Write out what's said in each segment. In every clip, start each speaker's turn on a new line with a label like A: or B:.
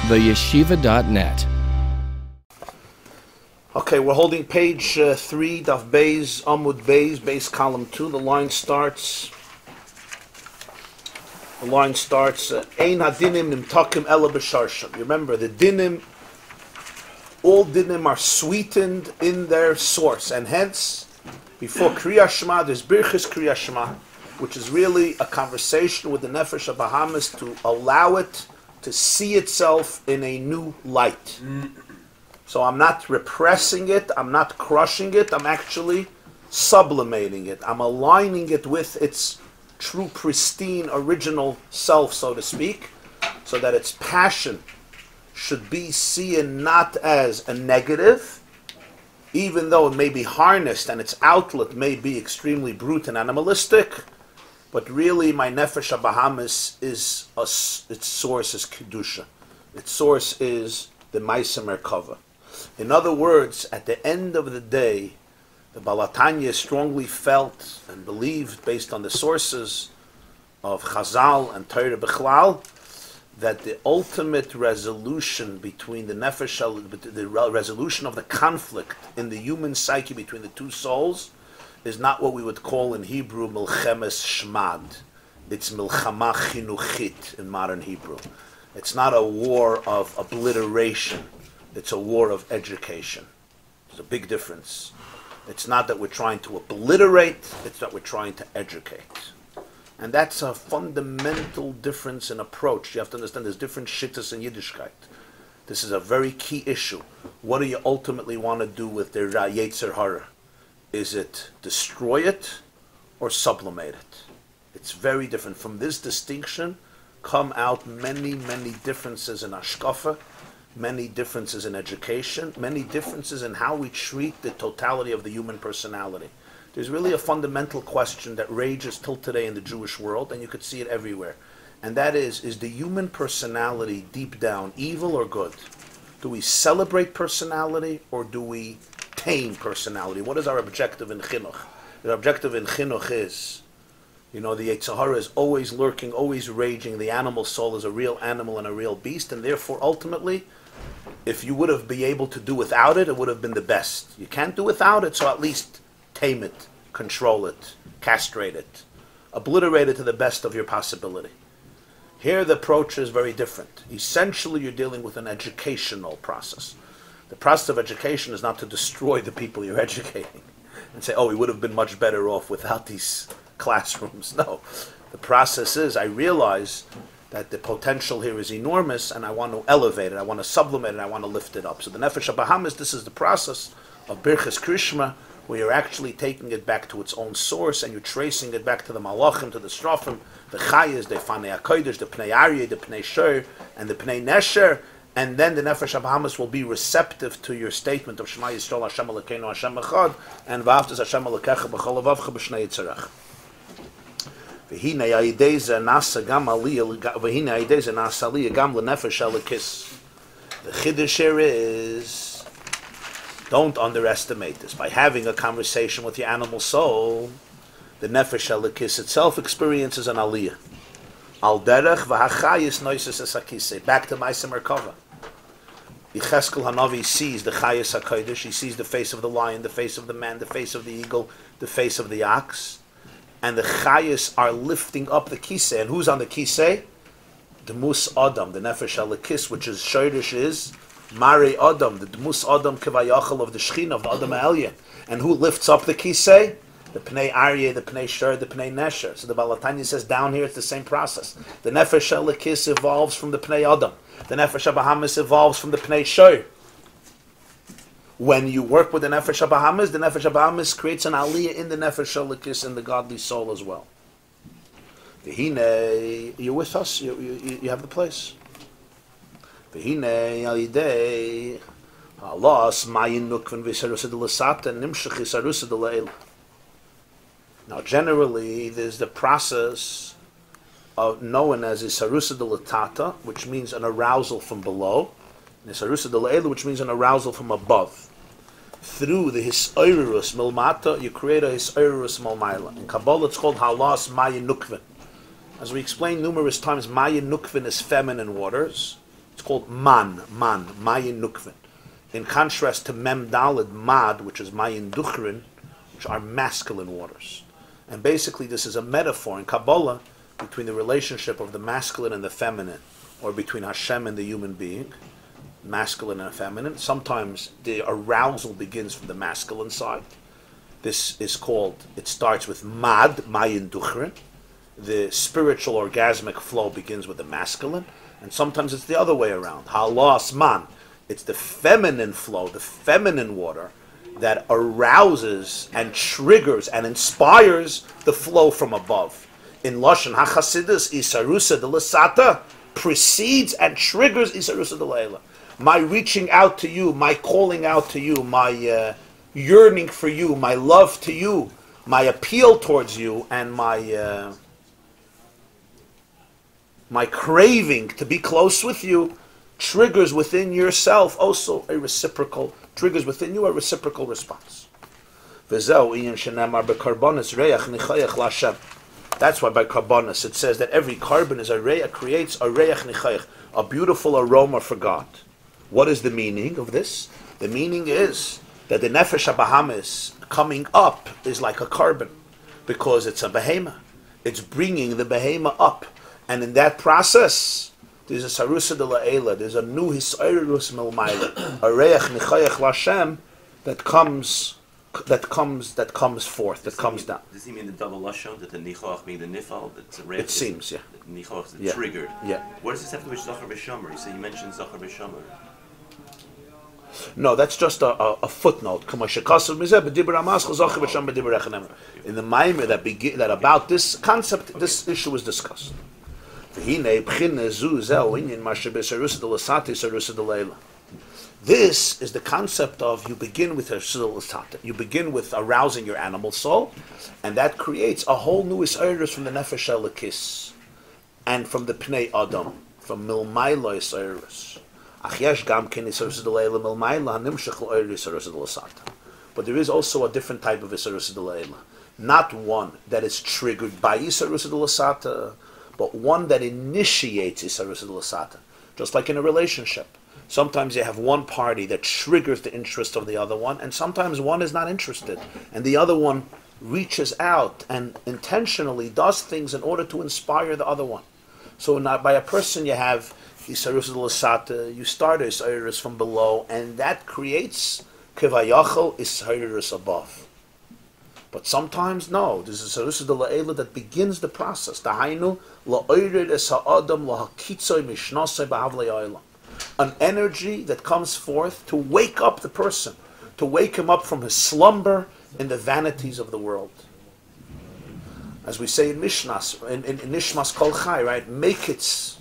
A: theyeshiva.net.
B: Okay, we're holding page 3, Daf Beis, Amud Beis, Beis column 2. The line starts, Ein hadinim nimtakim ela b'sharsham. You remember, the dinim, all dinim are sweetened in their source, and hence, before Kriyas Shema, there's Birchas Kriyas Shema, which is really a conversation with the Nefesh Bahamas to allow it to see itself in a new light. So I'm not repressing it, I'm not crushing it, I'm actually sublimating it. I'm aligning it with its true, pristine, original self, so to speak, so that its passion should be seen not as a negative, even though it may be harnessed and its outlet may be extremely brute and animalistic, but really my Nefesh Bahamas is, its source is Kedusha. Its source is the Maisa Merkava. In other words, at the end of the day, the Balatanya strongly felt and believed, based on the sources of Chazal and Torah B'chlal, that the ultimate resolution between the Nefesh, the resolution of the conflict in the human psyche between the two souls, is not what we would call in Hebrew Milchemes Shmad. It's Milchama Chinuchit in modern Hebrew. It's not a war of obliteration. It's a war of education. There's a big difference. It's not that we're trying to obliterate, it's that we're trying to educate. And that's a fundamental difference in approach. You have to understand there's different shittas in Yiddishkeit. This is a very key issue. What do you ultimately want to do with the Yetzer Hara? Is it destroy it or sublimate it? It's very different. From this distinction come out many, many differences in Ashkafa, many differences in education, many differences in how we treat the totality of the human personality. There's really a fundamental question that rages till today in the Jewish world, and you could see it everywhere. And that is the human personality deep down evil or good? Do we celebrate personality or do we tame personality? What is our objective in Chinuch? The objective in Chinuch is, the Yetzer Hara is always lurking, always raging. The animal soul is a real animal and a real beast, and therefore, ultimately, if you would have been able to do without it, it would have been the best. You can't do without it, so at least tame it, control it, castrate it, obliterate it to the best of your possibility. Here, the approach is very different. Essentially, you're dealing with an educational process. The process of education is not to destroy the people you're educating and say, we would have been much better off without these classrooms. No. The process is, I realize that the potential here is enormous and I want to elevate it, I want to sublimate it, I want to lift it up. So the Nefesh Bahamas, this is the process of Birchas Krishma, where you're actually taking it back to its own source and you're tracing it back to the Malachim, to the Strofim, the Chayas, the Fanei HaKodesh, the Pnei Aryeh, the Pnei Shor, and the Pnei Nesher. And then the Nefesh Bahamas will be receptive to your statement of Shema Yisrael Hashem Elokeinu Hashem Echad and V'ahavtas Hashem Elokecha B'chol Levavcha B'shnei Yitzarech. V'hinei ha'idei nasa gam aliyah v'hinei ha'idei nasa aliyah gam l'nefesh Elokis. The Chiddush here is, don't underestimate this. By having a conversation with your animal soul, the Nefesh Elokis itself experiences an aliyah. Al derech v'hachayis noises esakise. Back to Maisa Merkava. Yecheskel Hanavi sees the Chayas HaKodesh. He sees the face of the lion, the face of the man, the face of the eagle, the face of the ox. And the Chayas are lifting up the Kisei. And who's on the Kisei? The Mus Adam, the Nefesh Elokis, which is Shoirish is Mari Adam, the Mus Adam Kevayachal of the Shechina, of the Adam Elyon. And who lifts up the Kisei? The Pnei Aryeh, the Pnei Shor, the Pnei Nesher. So the Balatanya says down here it's the same process. The Nefesh Elokis evolves from the Pnei Adam. The Nefesh Bahamas evolves from the Pnei Shor. When you work with the Nefesh Bahamas creates an aliyah in the Nefesh Elokis, in the godly soul as well. V'hinei, you're with us? You have the place? V'hinei alidei halas mayin nukvin v'sarusa d'lasata nimshach v'sarusa d'leil. Now, generally, there's the process of known as isarusa d'latata, which means an arousal from below, and isarusa d'leil, which means an arousal from above. Through the hisoirus milmata, you create a hisoirus milmaila. In Kabbalah, it's called halas mayin nukvin. As we explained numerous times, mayin nukvin is feminine waters. It's called man, mayin nukvin. In contrast to mem dalid, mad, which is mayin duchrin, which are masculine waters. And basically this is a metaphor in Kabbalah between the relationship of the masculine and the feminine, or between Hashem and the human being, masculine and feminine. Sometimes the arousal begins from the masculine side. This is called, it starts with mad, mayin duchrin. The spiritual orgasmic flow begins with the masculine, and sometimes it's the other way around. Halas man, it's the feminine flow, the feminine water that arouses and triggers and inspires the flow from above. In Lashon HaChasidus, Isarusa de Lasata precedes and triggers Isarusa de Leila. My reaching out to you, my calling out to you, my yearning for you, my love to you, my appeal towards you, and my craving to be close with you triggers within yourself also a reciprocal, triggers within you a reciprocal response. That's why by karbonis it says that every carbon is a reach, creates a reach nichayach, a beautiful aroma for God. What is the meaning of this? The meaning is that the nefesh habahamis coming up is like a carbon, because it's a behema. It's bringing the behema up. And in that process, there's a sarusa de la'ela, there's a new hisayrus milmayla, a reach nichayach l'Hashem that comes forth, that comes down.
A: Does he mean the double lashon, that the nichach being the nifal, that's a reach?
B: It seems, yeah.
A: The nichach is the triggered.
B: Yeah.
A: What does this have to do with Zachar B'Shomer? You mentioned Zachar B'Shomer.
B: No, that's just a footnote. In the Maimer that about this concept, this issue was discussed. This is the concept of you begin with you begin with arousing your animal soul, and that creates a whole new isairis from the nefesh elokis and from the pnei adam, from milmayla isairis. But there is also a different type of isairis delayla, not one that is triggered by isairis delasata, but one that initiates isairis delasata, just like in a relationship. Sometimes you have one party that triggers the interest of the other one, and sometimes one is not interested, and the other one reaches out and intentionally does things in order to inspire the other one. So not by a person you have Isarus Lasata, you start Isarus from below, and that creates Kivayachal Isarus above. But sometimes no, there's Isarus La'ela that begins the process. Tahainu La'oirid Es Ha'adam La'hakitzoi Mishnasoi Ba'avlei Oilam. An energy that comes forth to wake up the person, to wake him up from his slumber in the vanities of the world. As we say in Mishnas, in Nishmas Kol Chai, right? Make it.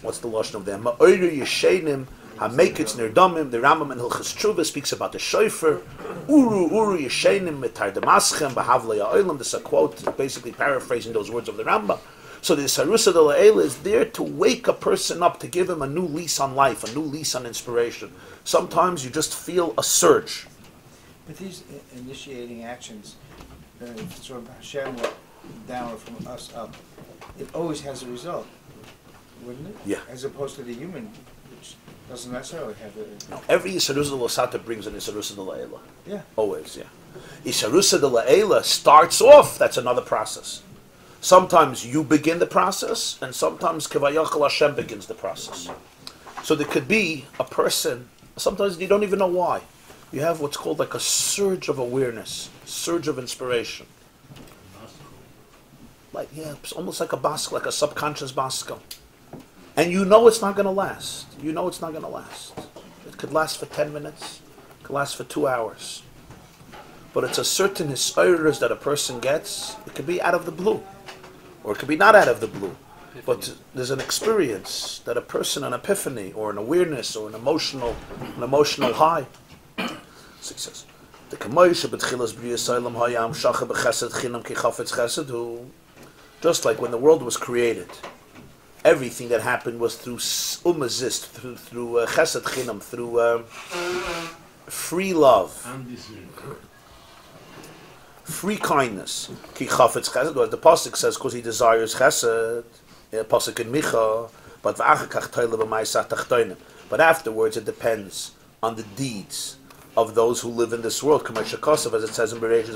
B: What's the lashon of them? Ma'oiru yeshenim ha-mekitz nirdamim. The Rambam in Hilchos Tshuva speaks about the shofar. Uru yeshenim mitar demaschem b'havlei ha'olam. This is a quote, basically paraphrasing those words of the Rambam. So the Sarusa de La'ela is there to wake a person up, to give him a new lease on life, a new lease on inspiration. Sometimes you just feel a surge.
C: But these initiating actions, from Hashem down or from us up, it always has a result, wouldn't it?
B: Yeah.
C: As opposed to the human, which doesn't necessarily have a...
B: No, every Isarusa de La'asata brings an Isarusa de La'ela.
C: Yeah.
B: Always, yeah. Isarusa de La'ela starts off, that's another process. Sometimes you begin the process, and sometimes Kivayachal Hashem begins the process. So there could be a person, sometimes you don't even know why. You have what's called like a surge of awareness, surge of inspiration. Like, yeah, it's almost like a baskel, like a subconscious baskel. And you know it's not going to last. You know it's not going to last. It could last for 10 minutes. It could last for 2 hours. But it's a certain hisayrus that a person gets. It could be out of the blue. Or it could be not out of the blue. But there's an experience that a person, an epiphany, or an awareness, or an emotional high. So he says, the just like when the world was created, everything that happened was through umazist, through chesed chinam, through free love, free kindness. Ki chafetz chesed, as the pasuk says, because he desires chesed. Pasuk in Micha, But afterwards it depends on the deeds of those who live in this world. As it says in Bereshit,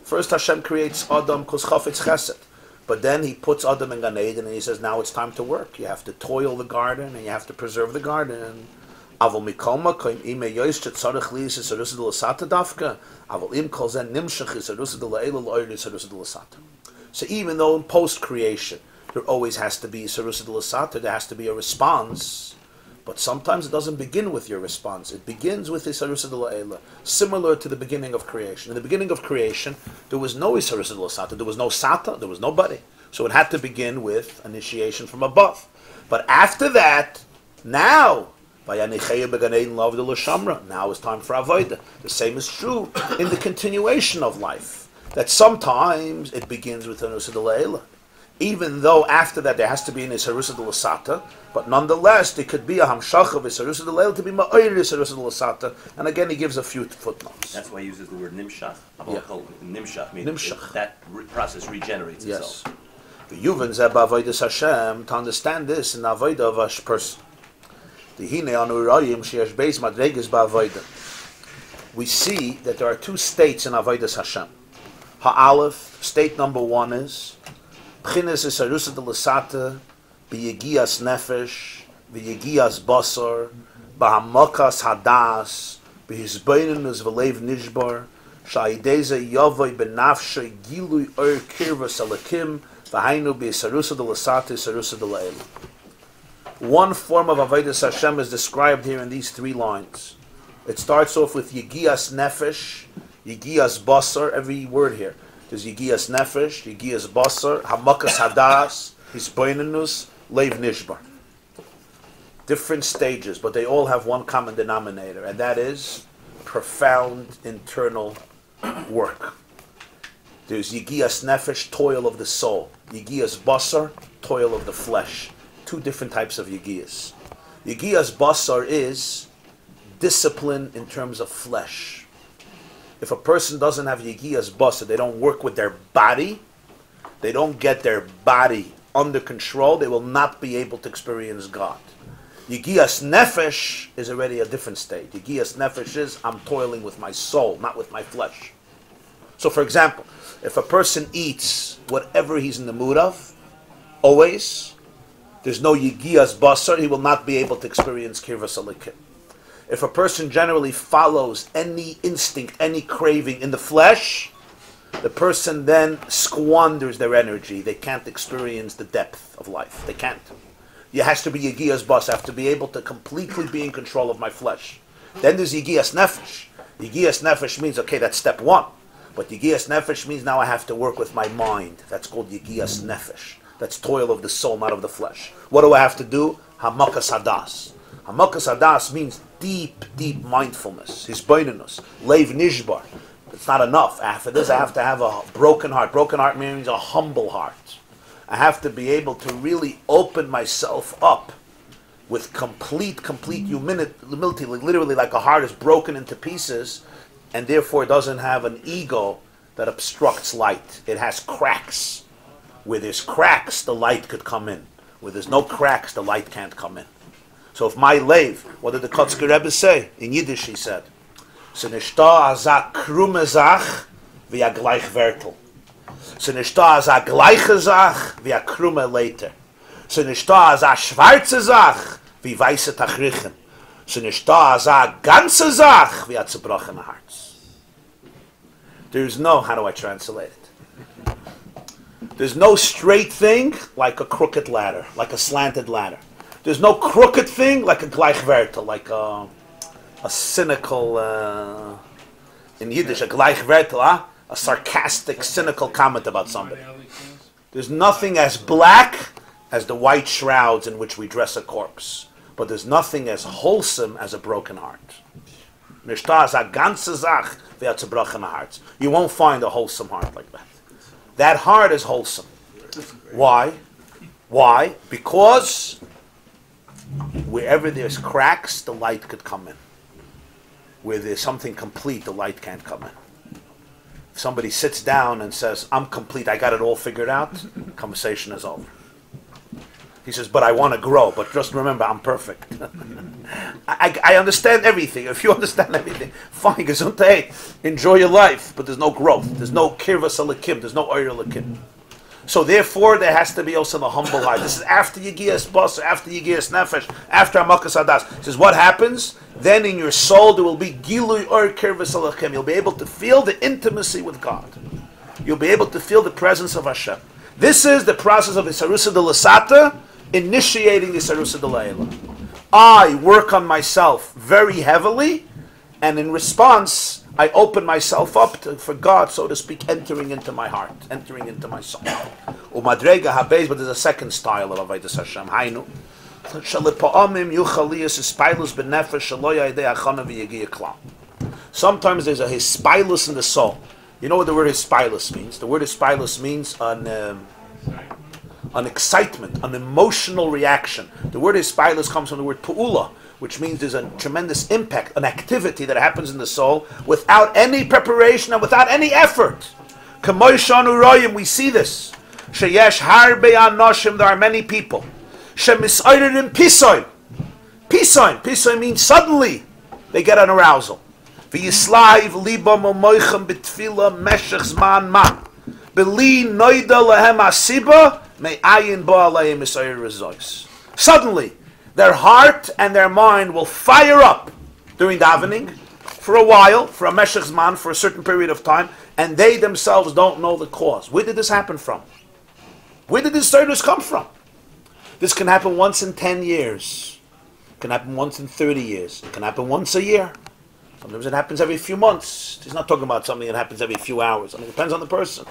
B: first Hashem creates Adam kos chafetz chesed, but then He puts Adam in Gan Eden and He says, now it's time to work. You have to toil the garden and you have to preserve the garden. So even though in post-creation there always has to be Sarusa de Lasata, there has to be a response, but sometimes it doesn't begin with your response. It begins with Isarusa de La'ela, similar to the beginning of creation. In the beginning of creation, there was no Isarusa de Lasata, there was no Sata, there was nobody. So it had to begin with initiation from above. But after that, now it's time for Avodah. The same is true in the continuation of life. That sometimes it begins with Isarusa de La'ela. Even though after that there has to be an Isarusa de Lasata, but nonetheless there could be a Hamshach of Isarusa de La'ela to be Ma'ayir Isarusa de Lasata. And again he gives a few footnotes.
A: That's why he uses the word Nimshach.
B: Yeah.
A: Nimshach means that process regenerates itself.
B: Yes. The Yuvan Zeb Avodas Hashem, to understand this in the Avodah of a person. The Hine Anurayim Sheyesh Beis Madreges Ba'Avodah. We see that there are two states in Avodas Hashem. Ha'alef, state number one is B'chinas Isarusa de Lasata, B'yegias Nefesh, B'yegias Basar, B'hamakas Hadas, B'hizbeinus V'lev Nishbar, Sha'ideze Yavoy B'nafshay Gilui Ohr Kirvas Alakim, V'hainu B'Isarusa de Lasata, Isarusa de La'ela. One form of Avodas Hashem is described here in these three lines. It starts off with Yegias Nefesh, Yegias Basar, every word here. There's Yegias Nefesh, Yegias Basar, Hamakas Hadas, Hisboinenus, Leiv Nishbar. Different stages, but they all have one common denominator, and that is profound internal work. There's Yegias Nefesh, toil of the soul. Yegias Basar, toil of the flesh. Two different types of Yegias. Yegias Basar is discipline in terms of flesh. If a person doesn't have Yegias Basar, they don't work with their body, they don't get their body under control, they will not be able to experience God. Yegias Nefesh is already a different state. Yegias Nefesh is, I'm toiling with my soul, not with my flesh. So for example, if a person eats whatever he's in the mood of, always, there's no Yegias Basar, he will not be able to experience Kirvas Alikim. If a person generally follows any instinct, any craving in the flesh, the person then squanders their energy. They can't experience the depth of life. They can't. It has to be Yegias Basar. I have to be able to completely be in control of my flesh. Then there's Yegias Nefesh. Yegias Nefesh means, okay, that's step one. But Yegias Nefesh means now I have to work with my mind. That's called Yegias Nefesh. That's toil of the soul, not of the flesh. What do I have to do? Hamakas Hadas. Hamakas Hadas means deep, deep mindfulness. Hisboinenus, Leiv Nishbar. It's not enough. After this, I have to have a broken heart. Broken heart means a humble heart. I have to be able to really open myself up with complete humility, literally like a heart is broken into pieces, and therefore doesn't have an ego that obstructs light. It has cracks. Where there's cracks, the light could come in. Where there's no cracks, the light can't come in. So if my leiv, what did the Kotzker Rebbe say? In Yiddish he said, Senishta azak krumezach via gleich vertel. Senishta azak gleiche zach via krume later. Senishta azak schwarze zach wie weiße tachrichen. Senishta azak ganze zach via zerbrochene hearts. There's no, how do I translate it? There's no straight thing like a crooked ladder, like a slanted ladder. There's no crooked thing like a gleichwertel, like a cynical, in Yiddish, a gleichwertel, a sarcastic, cynical comment about somebody. There's nothing as black as the white shrouds in which we dress a corpse. But there's nothing as wholesome as a broken heart. You won't find a wholesome heart like that. That heart is wholesome. Why? Why? Because wherever there's cracks, the light could come in. Where there's something complete, the light can't come in. If somebody sits down and says, I'm complete, I got it all figured out, conversation is over. He says, but I want to grow, but just remember, I'm perfect. I understand everything. If you understand everything, fine, gesundheit, enjoy your life, but there's no growth. There's no kirvas alakim, there's no oir alakim. So therefore, there has to be also the humble heart. This is after Yigiyas Basar, after Yigiyas Nefesh, after Amakas Adas. He says, what happens? Then in your soul there will be Gilui Or Kirvas Alachem. You'll be able to feel the intimacy with God. You'll be able to feel the presence of Hashem. This is the process of Isarusa de Lasata, initiating the Isarusa de Laila. I work on myself very heavily, and in response, I open myself up for God, so to speak, entering into my heart, entering into my soul. Umadrega habez, but there's a second style of Avodas Hashem. Hainu. Sometimes there's a hispilus in the soul. You know what the word hispilus means? The word hispilus means an excitement, an emotional reaction. The word hispilus comes from the word pu'ula, which means there's a tremendous impact, an activity that happens in the soul without any preparation and without any effort. We see this. Sheyesh harbe anoshim, there are many people. Shemisayrim pisoim. Pisoim means suddenly they get an arousal. V'yislaiv libam u'moichem b'tfila meshech zman ma. Beli noida lehem asiba me'ayin ba aleim misayir rezois. Suddenly, their heart and their mind will fire up during davening for a while, for a meshech zman, for a certain period of time, and they themselves don't know the cause. Where did this happen from? Where did this service come from? This can happen once in 10 years. It can happen once in 30 years. It can happen once a year. Sometimes it happens every few months. He's not talking about something that happens every few hours. I mean, it depends on the person.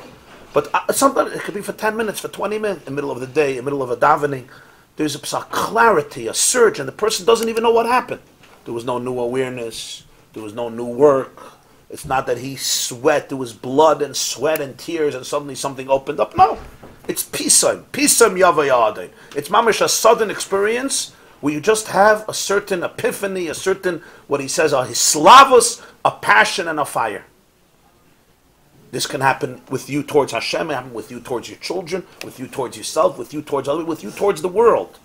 B: But sometimes it could be for 10 minutes, for 20 minutes, in the middle of the day, in the middle of a davening. There's a clarity, a surge, and the person doesn't even know what happened. There was no new awareness. There was no new work. It's not that he sweat. There was blood and sweat and tears, and suddenly something opened up. No. It's pisam yavayadin. It's mamish, a sudden experience where you just have a certain epiphany, a certain, what he says, a hislavus, a passion and a fire. This can happen with you towards Hashem, it happen with you towards your children, with you towards yourself, with you towards others, with you towards the world.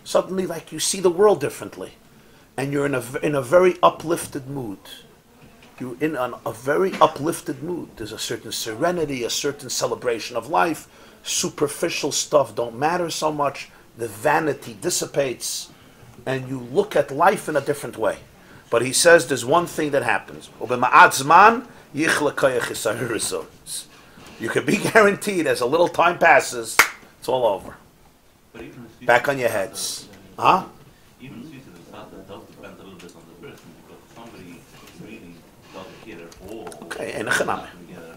B: Suddenly, like, you see the world differently, and you're in a very uplifted mood. You're in a very uplifted mood. There's a certain serenity, a certain celebration of life. Superficial stuff don't matter so much. The vanity dissipates, and you look at life in a different way. But he says there's one thing that happens. You can be guaranteed as a little time passes, it's all over. Back on your heads. Huh?
A: Even that does depend a little bit on the person, because somebody really doesn't care at all.
B: Okay,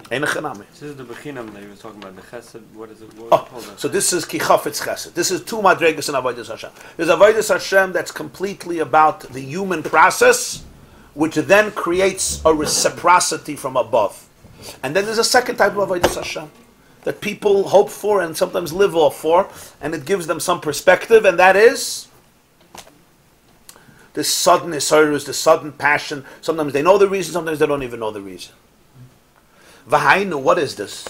D: this is the Bechinam that you were talking about, the Chesed, what is it? What
B: so this is Kichafetz Chesed. This is two Madregas in Avodas Hashem. There's Avodas Hashem that's completely about the human process, which then creates a reciprocity from above. And then there's a second type of Avodas Hashem that people hope for and sometimes live off for, and it gives them some perspective, and that is this sudden isarus, the sudden passion. Sometimes they know the reason, sometimes they don't even know the reason. V'hainu, what is this?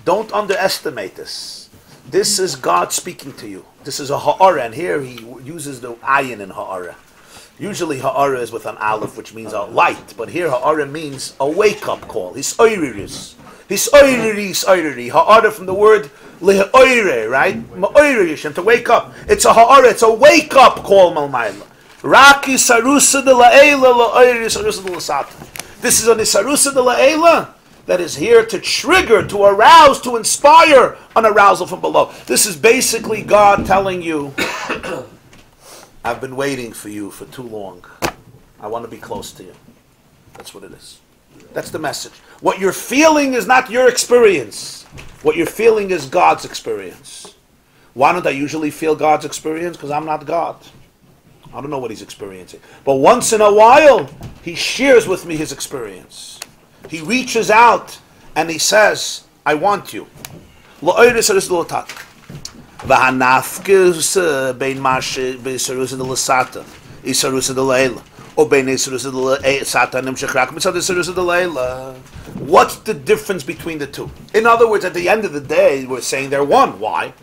B: Don't underestimate this. This is God speaking to you. This is a ha'ara, and here he uses the ayin in ha'ara. Usually ha'ara is with an aleph, which means a light, but here ha'ara means a wake-up call. His oiriris. His oiriri. Ha'ara from the word li'oire, right? Ma'oirishem, to wake up. It's a ha'ara, it's a wake-up call, malmayla. Raki sarusa de la'ela la'oiri sarusa de la'sata. This is an isarusa de la'ela that is here to trigger, to arouse, to inspire an arousal from below. This is basically God telling you, I've been waiting for you for too long. I want to be close to you. That's what it is. That's the message. What you're feeling is not your experience. What you're feeling is God's experience. Why don't I usually feel God's experience? Because I'm not God. I don't know what he's experiencing. But once in a while, he shares with me his experience. He reaches out and he says, I want you. What's the difference between the two? In other words, at the end of the day, we're saying they're one. Why?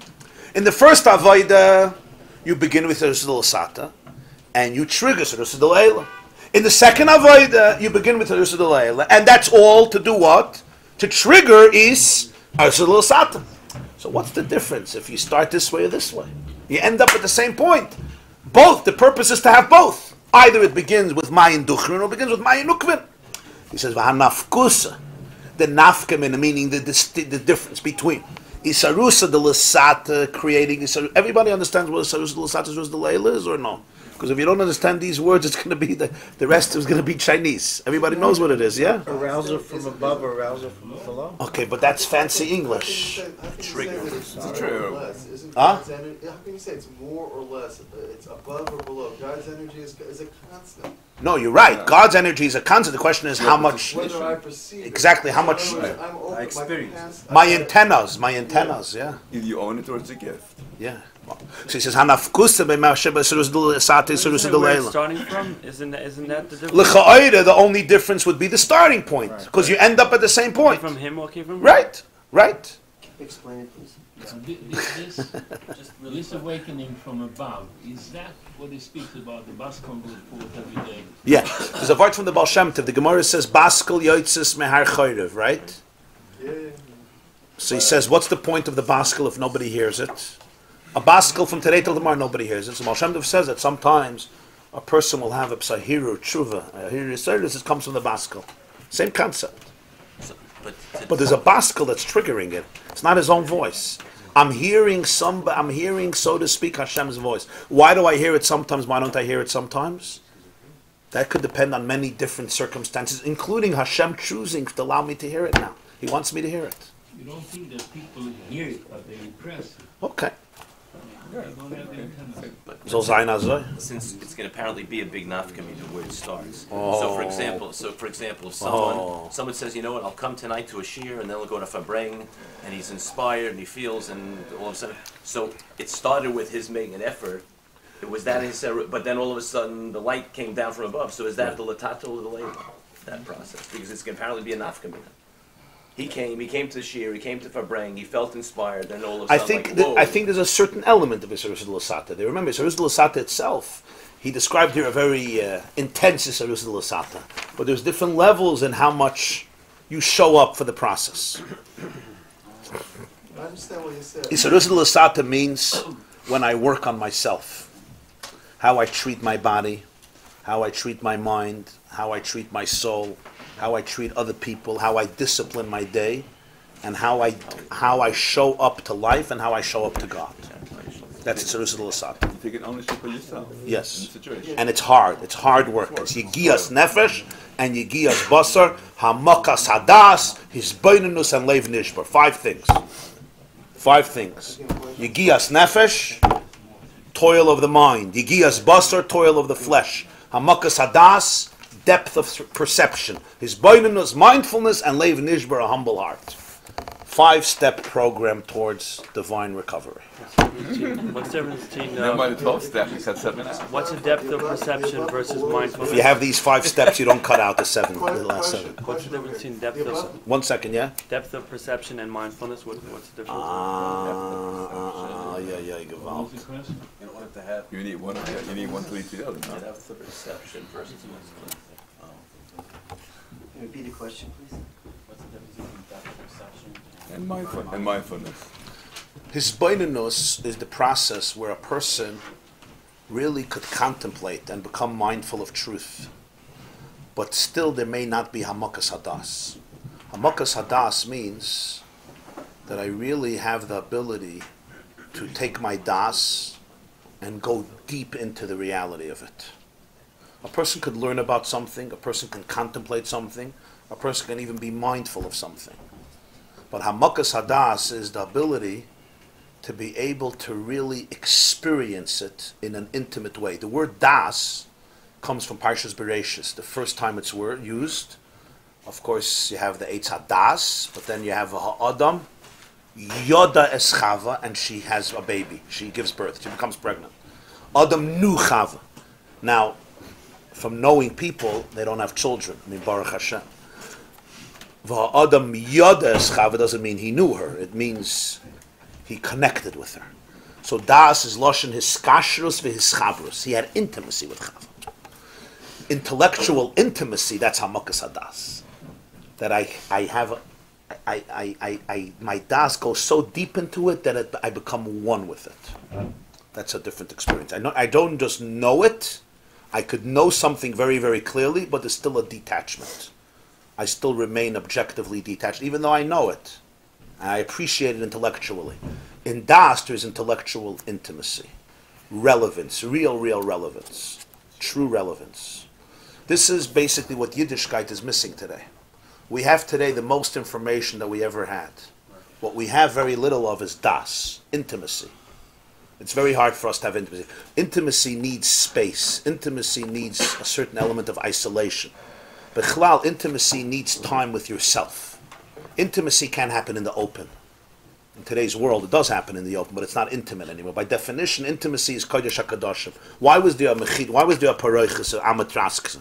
B: In the first avodah, you begin with Sarusah Sata, and you trigger Sarusah Leila. In the second avodah, you begin with Sarusah Leila, and that's all to do what? To trigger is Sarusah Sata. So what's the difference if you start this way or this way? You end up at the same point. Both. The purpose is to have both. Either it begins with Mayin Duchrin or it begins with Mayin Nukvin. He says, "V'hanafkusa," the nafkamin, meaning the difference between Isarusa de Lasata creating Isarusa. Everybody understands what Isarusa de Lasata is the Leila is, or no? Because if you don't understand these words, it's going to be the rest is going to be Chinese. Everybody knows what it is, yeah?
C: Arousal from above, arousal from below.
B: Okay, but that's fancy English.
E: Trigger. It's true.
B: Huh?
E: How can you say it's more or less? It's above or below. God's energy is a constant.
B: No, you're right. God's energy is a constant. The question is how much.
E: Whether I perceive
B: Exactly, how much.
E: I'm open,
D: I experience.
B: My antennas, yeah.
F: Either you own it or it's a gift.
B: Yeah. So he says, "Hanafkusa b'masheba Sarusah de Lasata Sarusah de
D: Where it's
B: Leila."
D: starting from? Isn't that the difference?
B: L'cha'oida, the only difference would be the starting point, because you end up at the same point.
D: Came from him or came from him?
B: Right.
G: Explain it, please.
H: This awakening from above, is that what he speaks about, the Baskel report every day?
B: Yeah. There's a word from the Baal Shem Tov. The Gemara says, "Baskel yotzes mehar chayrev," right?
E: Yeah.
B: So he says, what's the point of the baskel if nobody hears it? A baskel from today till tomorrow, nobody hears it. So Baal Shem Tov says that sometimes a person will have a psahiru, tshuva, a hiru service. It comes from the baskel. Same concept. But there's a baskel that's triggering it. It's not his own voice. I'm hearing, so to speak, Hashem's voice. Why do I hear it sometimes? Why don't I hear it sometimes? That could depend on many different circumstances, including Hashem choosing to allow me to hear it now. He wants me to hear it.
H: You don't think that people hear it, but they repress it?
B: Okay.
H: They don't have the antenna.
B: So Zayin Azoi.
A: Since it's going to apparently be a big nafkamina where it starts.
B: Oh.
A: So for example, if someone says, you know what, I'll come tonight to a shiur, and then he'll go to Fabreng, and he's inspired and he feels, and all of a sudden, so it started with his making an effort. It was that his, but then all of a sudden the light came down from above. So is that the latato or the label? That process, because it's going to apparently be a nafkamina. He came to the shiur, he came to Fabreng, he felt inspired, then all of a sudden,
B: I think there's a certain element of Sarusah Lasata. They remember Sarusah Lasata itself. He described here a very intense Sarusah Lasata, but there's different levels in how much you show up for the process.
E: I understand what you said.
B: Sarusah Lasata means when I work on myself, how I treat my body, how I treat my mind, how I treat my soul, how I treat other people, how I discipline my day, and how I show up to life and how I show up to God. That's Sarusah Lasata.
F: You take an ownership of yourself.
B: Yes.
F: In the situation.
B: And it's hard. It's hard work. It's Yigias Nefesh and Yigias Basar, Hamakas Hadas, Hisbeinenus and Leiv Nishbar. 5 things. 5 things. Yigias Nefesh, toil of the mind. Yigias Basar, toil of the flesh. Hamakas Hadas, depth of perception. Hisbeinenus, mindfulness, and Leiv Nishbar, a humble heart. 5-step program towards divine recovery.
D: What's the difference between
F: Never mind the 12 steps, he said 7 steps.
D: what's the depth of perception versus mindfulness?
B: If you have these 5 steps, you don't cut out the last 7.
D: What's the difference between depth of
B: 1 second, yeah?
D: depth of perception and mindfulness? What's the difference?
B: Yeah,
H: What was
B: gewalt.
H: the question?
A: in order to have
F: You need one to lead to the other. No?
A: depth of perception versus
G: Repeat the question, please.
A: what's the difference between depth of perception
F: And mindfulness.
B: Hisbeinenus is the process where a person really could contemplate and become mindful of truth. But still there may not be Hamakas Hadas. Hamakas Hadas means that I really have the ability to take my Daas and go deep into the reality of it. A person could learn about something, a person can contemplate something, a person can even be mindful of something. But Hamakas Hadas is the ability to be able to really experience it in an intimate way. The word Das comes from Parshas Bereshis. The first time it's used, of course, you have the Eitz HaDas, but then you have a Ha'adam, Yoda Eschava, and she has a baby. She gives birth. She becomes pregnant. Adam Nu Chava. Now, from knowing people, they don't have children. I mean, Baruch Hashem. V'ha'adam yada es Chava doesn't mean he knew her. It means he connected with her. So Daas is loshen his kashrus v'his chabrus. He had intimacy with Chava. Intellectual intimacy, that's hamakas hadas. That my das goes so deep into it that I become one with it. That's a different experience. I don't just know it. I could know something very, very clearly, but there's still a detachment. I still remain objectively detached, even though I know it. And I appreciate it intellectually. In Das, there's intellectual intimacy, relevance, real relevance, true relevance. This is basically what Yiddishkeit is missing today. We have today the most information that we ever had. What we have very little of is Das, intimacy. It's very hard for us to have intimacy. Intimacy needs space. Intimacy needs a certain element of isolation. But Chalal, intimacy needs time with yourself. Intimacy can happen in the open. In today's world, it does happen in the open, but it's not intimate anymore. By definition, intimacy is Kodesh HaKadoshim. Why was there a mechid? Why was there a paroiches, a amatraskes?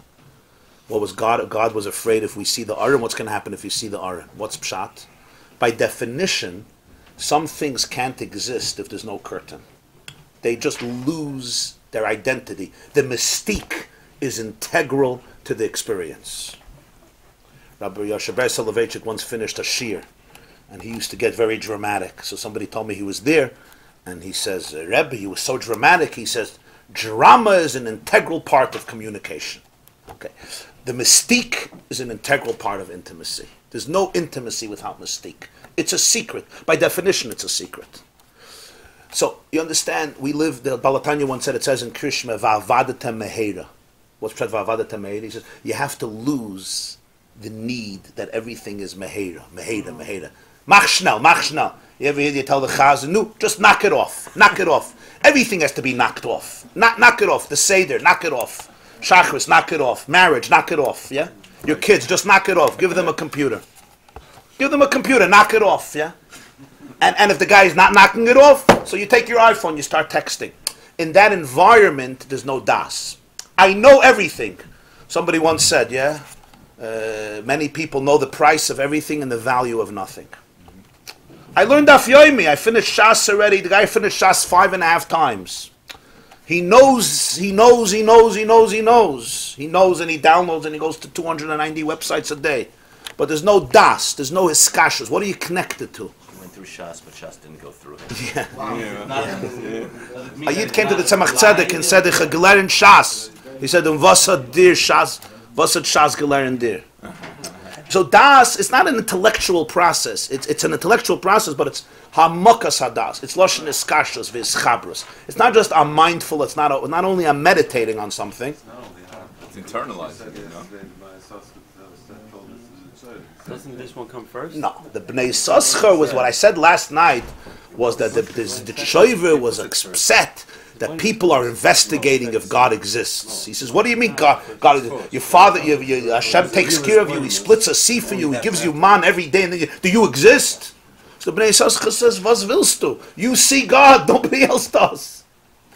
B: What was God? God was afraid if we see the Aron. What's going to happen if you see the Aron? What's pshat? By definition, some things can't exist if there's no curtain. They just lose their identity. The mystique is integral to the experience. Rabbi Yosheber Soloveitchik once finished a shir, and he used to get very dramatic. So somebody told me he was there, and he says, Rebbe, he was so dramatic. He says, drama is an integral part of communication. Okay, the mystique is an integral part of intimacy. There's no intimacy without mystique. It's a secret. By definition, it's a secret. So, you understand, we live, the Balatanya once said, it says in Krishma, Va'avadata mehera. What's Pshat Va'avadata mehera? He says, you have to lose the need that everything is mehera. Mach schnell. You ever hear you tell the Chazan, no, just knock it off. Everything has to be knocked off. Knock it off. The Seder, knock it off. Shachris, knock it off. Marriage, knock it off. Yeah? Your kids, just knock it off. Give them a computer. Knock it off. Yeah? And if the guy is not knocking it off, so you take your iPhone, you start texting. In that environment, there's no das. I know everything. Somebody once said, many people know the price of everything and the value of nothing. I learned Daf Yomi. I finished Shas already. The guy finished Shas 5.5 times. He knows. He knows, and he downloads, and he goes to 290 websites a day. But there's no das, there's no hiskashas. What are you connected to?
A: Through Shas, but Shas didn't go through it.
B: Yeah. A Yid came to the Tzemach Tzedek and said, "Ich gelern Shas." He said, "Was hat dir Shas? Was hat Shas gelern dir?" So Das is not an intellectual process. It's an intellectual process, but it's hamakas hadas. It's loshen iskashos v'ischabros. It's not just I'm mindful. It's not only I'm meditating on something.
F: It's internalized, you know?
D: Doesn't this one come first?
B: No, the Bnei Yissaschar was what I said last night. Was that the Shoiver was upset that people are investigating if God exists. He says, "What do you mean God? Your father, Hashem takes care of you. He splits a sea for you. He gives you man every day. And then do you exist?" So the Bnei Yissaschar says, "Was willst du? You see God. Nobody else does."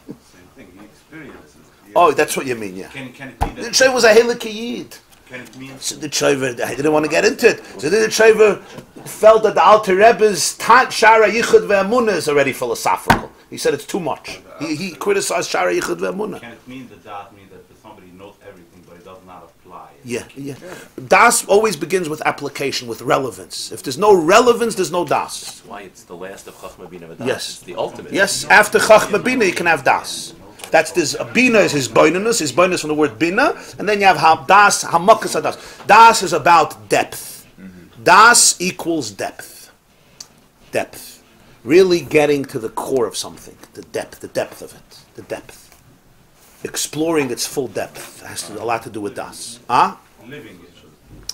I: Same thing. He experiences.
B: Oh, that's what you mean, yeah.
I: Can it be that?
B: The Shoiver was a Heilige Yid.
I: Can it mean?
B: So the Shoiver, I didn't want to get into it. So the Shoiver felt that the Alter Rebbe's Shara Yichud Ve'emunah is already philosophical. He said it's too much. He criticized Shara Yichud Ve'emunah.
I: Can it mean that means that somebody knows everything but it does not apply?
B: Yeah. Das always begins with application, with relevance. If there's no relevance, there's no Das.
A: That's why it's the last of Chachma Bina V'das.
B: Yes.
A: It's the ultimate.
B: Yes, after Chachma Bina, you can have Das. That's this Bina is his boinus from the word Bina, and then you have Das, Hamakas HaDas. Das is about depth. Das equals depth. Depth. Really getting to the core of something. The depth of it. The depth. Exploring its full depth. It has a lot to do with Das.
I: Living it.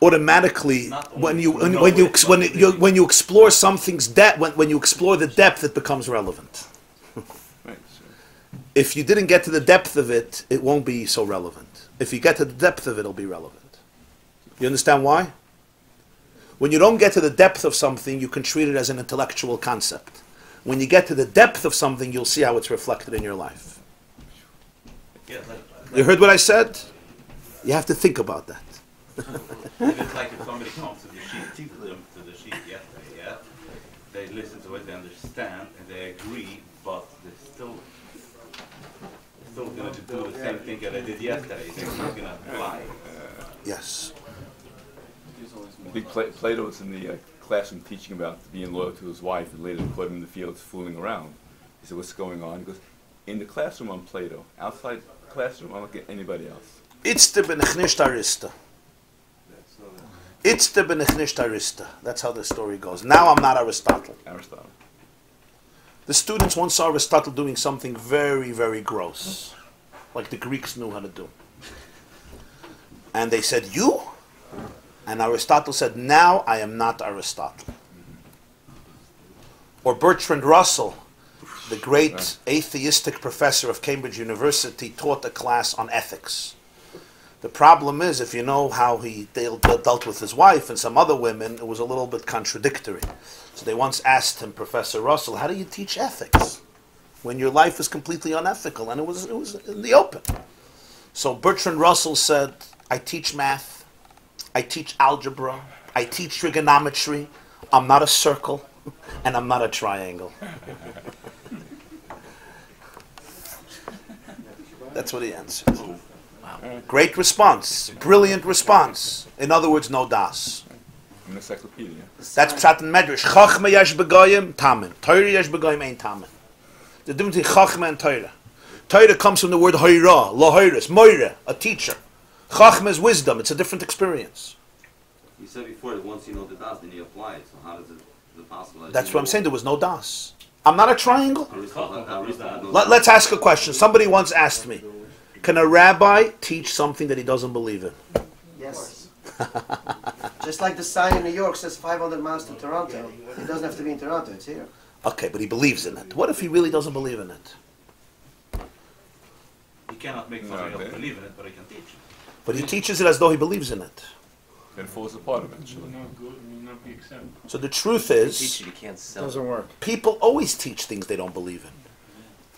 B: Automatically, when you explore something's depth, when you explore the depth, it becomes relevant. If you didn't get to the depth of it, it won't be so relevant. If you get to the depth of it, it'll be relevant. You understand why? When you don't get to the depth of something, you can treat it as an intellectual concept. When you get to the depth of something, you'll see how it's reflected in your life.
I: Yeah,
B: You heard what I said? You have to think about that.
I: It's like if somebody comes to the sheet yesterday, yeah? They listen to it, they understand, and they agree, but they're still going to do the same thing that they did yesterday. They're not going to apply.
B: Yes.
F: I think Plato was in the classroom teaching about being loyal to his wife, and later caught him in the fields fooling around. He said, "What's going on?" He goes, "In the classroom I'm Plato. Outside the classroom I'm like anybody else."
B: Itzte ben ich nicht arista. Itzte ben ich nicht arista. That's how the story goes. Now I'm not Aristotle.
F: Aristotle.
B: The students once saw Aristotle doing something very, very gross, like the Greeks knew how to do. And they said, "You?" And Aristotle said, "Now I am not Aristotle." Or Bertrand Russell, the great atheistic professor of Cambridge University, taught a class on ethics. The problem is, if you know how he dealt with his wife and some other women, it was a little bit contradictory. So they once asked him, Professor Russell, how do you teach ethics when your life is completely unethical? And it was in the open. So Bertrand Russell said, "I teach math, I teach algebra, I teach trigonometry. I'm not a circle, and I'm not a triangle." That's what he answered. Great response. Brilliant response. In other words, no Daas.
F: An encyclopedia.
B: That's Pshat and Medrash. Chachma yesh begoyim, tamen. Torah yesh begoyim, ain't tamen. The difference between Chachma and Torah. Torah comes from the word hoira, lo hoiris, moira, a teacher. Chachma is wisdom. It's a different experience.
J: You said before that once you know the Daas, then you apply it. So how does it, is it possible? That
B: That's what I'm saying. There was no Daas. I'm not a triangle.
J: Aristotle
B: Let's ask a question. Somebody once asked me, can a rabbi teach something that he doesn't believe in?
G: Yes. Just like the sign in New York says 500 miles to Toronto. It doesn't have to be in Toronto, it's here.
B: Okay, but he believes in it. What if he really doesn't believe in it?
I: You cannot make somebody else believe in it, but he can teach it.
B: But he teaches it as though he believes in it.
F: Then it falls apart eventually.
H: Will not be accepted.
B: So the truth is,
A: Teach it, you can't sell it.
C: Doesn't work.
B: people always teach things they don't believe in.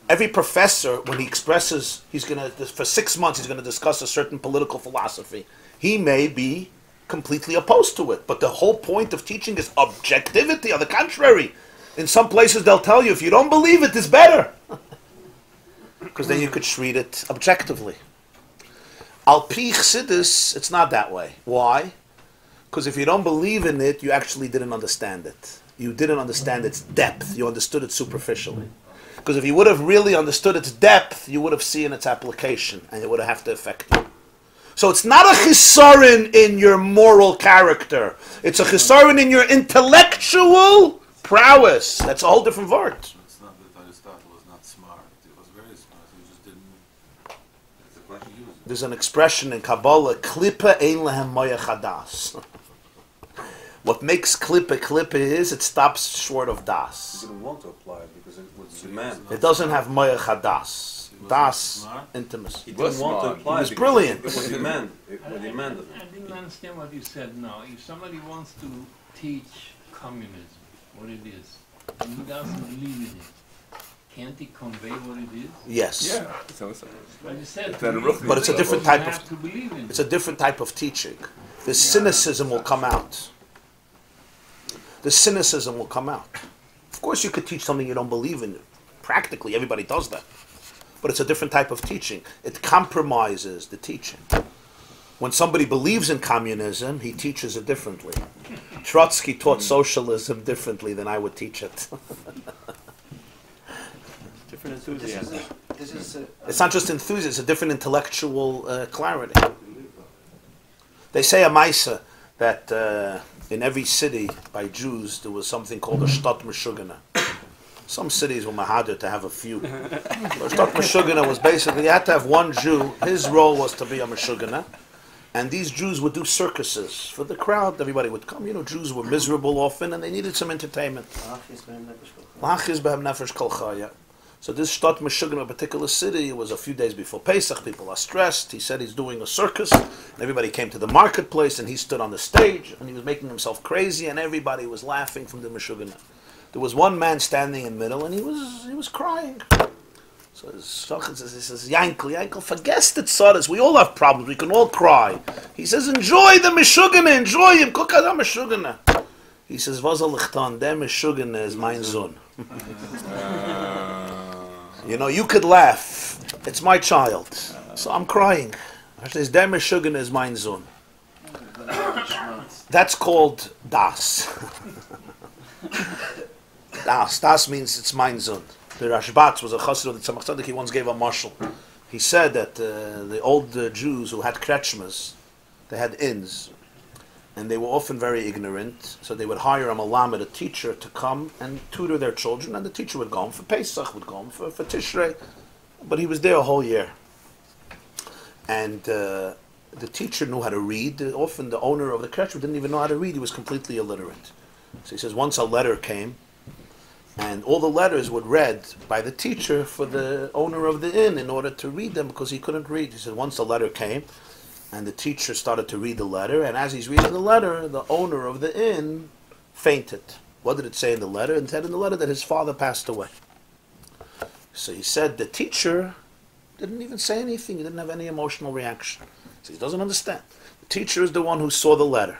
B: Every professor, when he expresses, for 6 months, he's going to discuss a certain political philosophy. He may be completely opposed to it, but the whole point of teaching is objectivity. On the contrary, in some places they'll tell you, if you don't believe it, it's better. Because then you could treat it objectively. Al pi chassidus, it's not that way. Why? Because if you don't believe in it, you actually didn't understand it. You didn't understand its depth. You understood it superficially. Because if you would have really understood its depth, you would have seen its application, and it would have to affect you. So it's not a chisaron in your moral character. It's a chisaron in your intellectual prowess. That's a whole different word.
E: It's not that Aristotle was not smart. He was very smart. He just didn't. It's a question he was.
B: There's an expression in Kabbalah, klipa ein lehem moya chadas. What makes klipa is it stops short of das.
K: He didn't want to apply it because it was demand.
B: It doesn't have moya chadas. Das, intimacy.
K: He didn't want to apply
B: He was
K: it.
B: brilliant.
K: It was demand. It was demanded.
H: I didn't understand what you said now. If somebody wants to teach communism, what it is, and he doesn't believe in it, can't he convey what it is?
B: Yes.
F: Yeah. So it's
H: But you said,
B: But it's a different type
H: have
B: of.
H: to believe in
B: It's a different type of teaching. The cynicism will come out. The cynicism will come out. Of course, you could teach something you don't believe in. Practically, everybody does that. But it's a different type of teaching. It compromises the teaching. When somebody believes in communism, he teaches it differently. Trotsky taught socialism differently than I would teach it.
D: Different enthusiasm.
B: It's not just enthusiasm, it's a different intellectual clarity. They say a Maisa that in every city by Jews there was something called a Shtat Meshugana. Some cities were mahadir to have a few. But Shtat Meshugana was basically, you had to have one Jew, his role was to be a Meshugana, and these Jews would do circuses for the crowd. Everybody would come. You know, Jews were miserable often and they needed some entertainment. Lachiz behem nefesh kol chaya. So this Shtat Meshugana, a particular city, it was a few days before Pesach, people are stressed. He said he's doing a circus, and everybody came to the marketplace, and he stood on the stage, and he was making himself crazy, and everybody was laughing from the Meshugana. There was one man standing in the middle, and he was crying. So he says, Yankel, forget the tzaras. We all have problems. We can all cry. He says, enjoy the meshugana, enjoy him. Cook out meshugana. He says, Vazal lichtan, der meshugana is mein son. You know, you could laugh. It's my child. So I'm crying. I says, der meshugana is mein son. That's called Daas. Das means it's mein son. The Rashbat was a chassid of the Tzemach Tzedek. He once gave a marshal. He said that the old Jews who had kretschmas, they had inns, and they were often very ignorant, so they would hire a malamed, a teacher, to come and tutor their children, and the teacher would go home for Pesach, would go home for Tishrei, but he was there a whole year. And the teacher knew how to read. Often the owner of the kretschma didn't even know how to read. He was completely illiterate. So he says once a letter came, and all the letters were read by the teacher for the owner of the inn in order to read them because he couldn't read. He said once the letter came, and the teacher started to read the letter, and as he's reading the letter, the owner of the inn fainted. What did it say in the letter? It said in the letter that his father passed away. So he said the teacher didn't even say anything. He didn't have any emotional reaction. So he doesn't understand. The teacher is the one who saw the letter.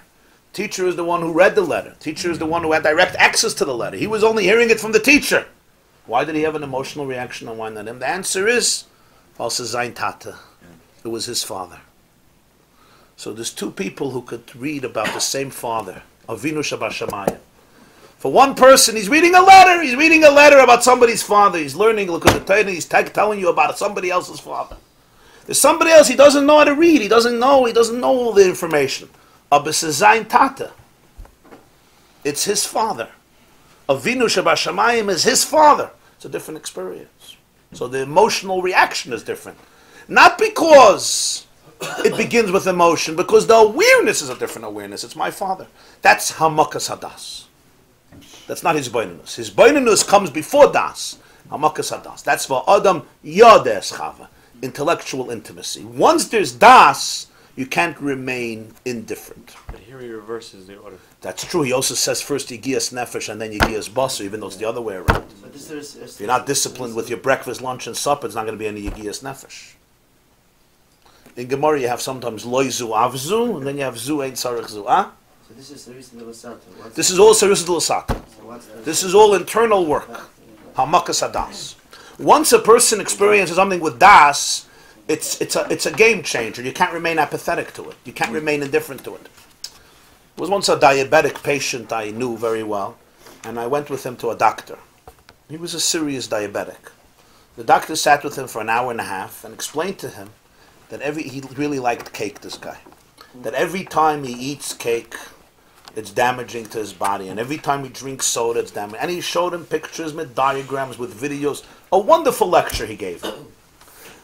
B: Teacher is the one who read the letter. Teacher is the one who had direct access to the letter. He was only hearing it from the teacher. Why did he have an emotional reaction on why not him? The answer is, sein Tata. It was his father. So there's two people who could read about the same father, Avinu Shabashamayim. For one person, he's reading a letter. He's reading a letter about somebody's father. He's learning Likkutei Torah. He's telling you about somebody else's father. There's somebody else, he doesn't know how to read. He doesn't know all the information. Sein Tata. It's his father. Avinu Shabashamayim is his father. It's a different experience. So the emotional reaction is different. Not because it begins with emotion, because the awareness is a different awareness. It's my father. That's Hamakas Hadas. That's not his boinanus. His boinanus comes before Das. Hamakas Hadas. That's for Adam Yades Chava. Intellectual intimacy. Once there's Das, you can't remain indifferent.
D: But here he reverses the order.
B: That's true. He also says first Yigiyas Nefesh and then Yigiyas Basar, even though it's the other way around.
G: So
B: if you're not disciplined with your breakfast, lunch, and supper, it's not going to be any Yigiyas Nefesh. In Gemara, you have sometimes Loizu Avzu, and then you have Zu Ein Sarich Zu.
G: So this is Sarisa de Lasata.
B: This is all Sarisa de Lasata. This is all internal work. Hamakas Hadas. Once a person experiences something with Das, it's a game changer. You can't remain apathetic to it. You can't remain indifferent to it. There was once a diabetic patient I knew very well, and I went with him to a doctor. He was a serious diabetic. The doctor sat with him for an hour and a half and explained to him that he really liked cake, this guy. That every time he eats cake, it's damaging to his body, and every time he drinks soda, it's damaging. And he showed him pictures with diagrams, with videos. A wonderful lecture he gave him.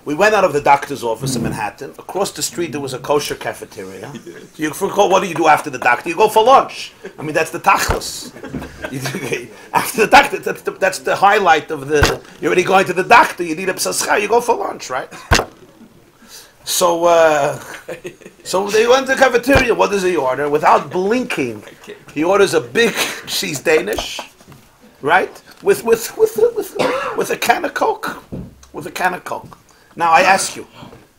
B: We went out of the doctor's office in Manhattan. Across the street there was a kosher cafeteria. What do you do after the doctor? You go for lunch. I mean, that's the tachlis. After the doctor, that's the highlight of the... You're already going to the doctor, you need a psascha, you go for lunch, right? So they went to the cafeteria. What does he order? Without blinking, he orders a big cheese Danish, right? With a can of Coke. With a can of Coke. Now I ask you,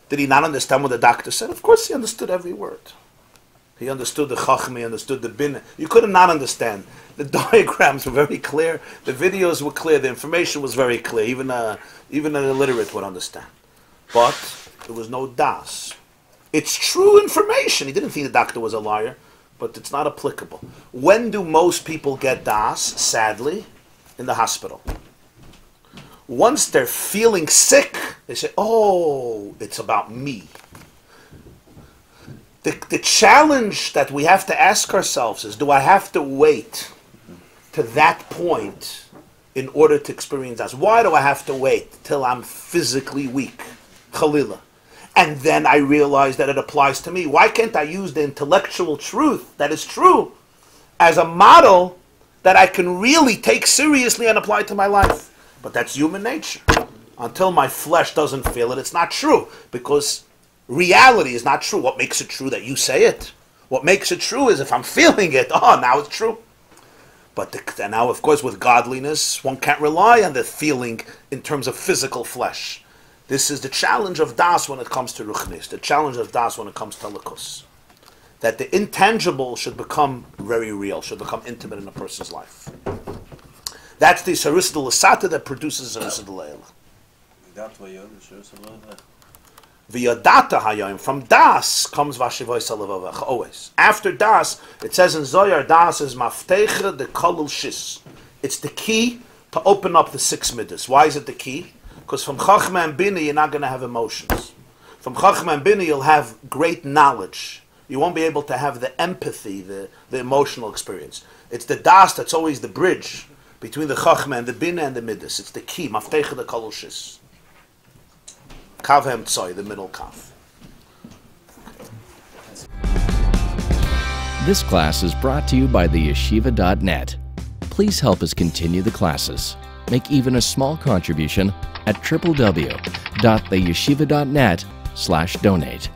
B: did he not understand what the doctor said? Of course he understood every word. He understood the chacham, he understood the bin. You could not understand. The diagrams were very clear, the videos were clear, the information was very clear. Even an illiterate would understand. But there was no das. It's true information. He didn't think the doctor was a liar, but it's not applicable. When do most people get das? Sadly, in the hospital. Once they're feeling sick, they say, oh, it's about me. The challenge that we have to ask ourselves is, do I have to wait to that point in order to experience das? Why do I have to wait till I'm physically weak? Chalila. And then I realize that it applies to me. Why can't I use the intellectual truth that is true as a model that I can really take seriously and apply to my life? But that's human nature. Until my flesh doesn't feel it, it's not true. Because reality is not true. What makes it true that you say it? What makes it true is if I'm feeling it, now it's true. And now, of course, with godliness, one can't rely on the feeling in terms of physical flesh. This is the challenge of Daas when it comes to Ruchnis, the challenge of Daas when it comes to Likus. That the intangible should become very real, should become intimate in a person's life. That's the Sarisdal Asata that produces Sarisdal Leila. V'yadata hayom. From Das comes Vashivoy Salavavach, always. After Das, it says in Zoyar, Das is Maftecha de Kolul Shis. It's the key to open up the 6 midas. Why is it the key? Because from Chachma and Bina, you're not going to have emotions. From Chachma and Bina, you'll have great knowledge. You won't be able to have the empathy, the emotional experience. It's the Das that's always the bridge between the Chachma and the Bina and the midas. It's the key, Maftecha de Kolul Shis. Kav Hem Tzoy, the middle Kav.
L: This class is brought to you by theyeshiva.net. Please help us continue the classes. Make even a small contribution at www.theyeshiva.net/donate.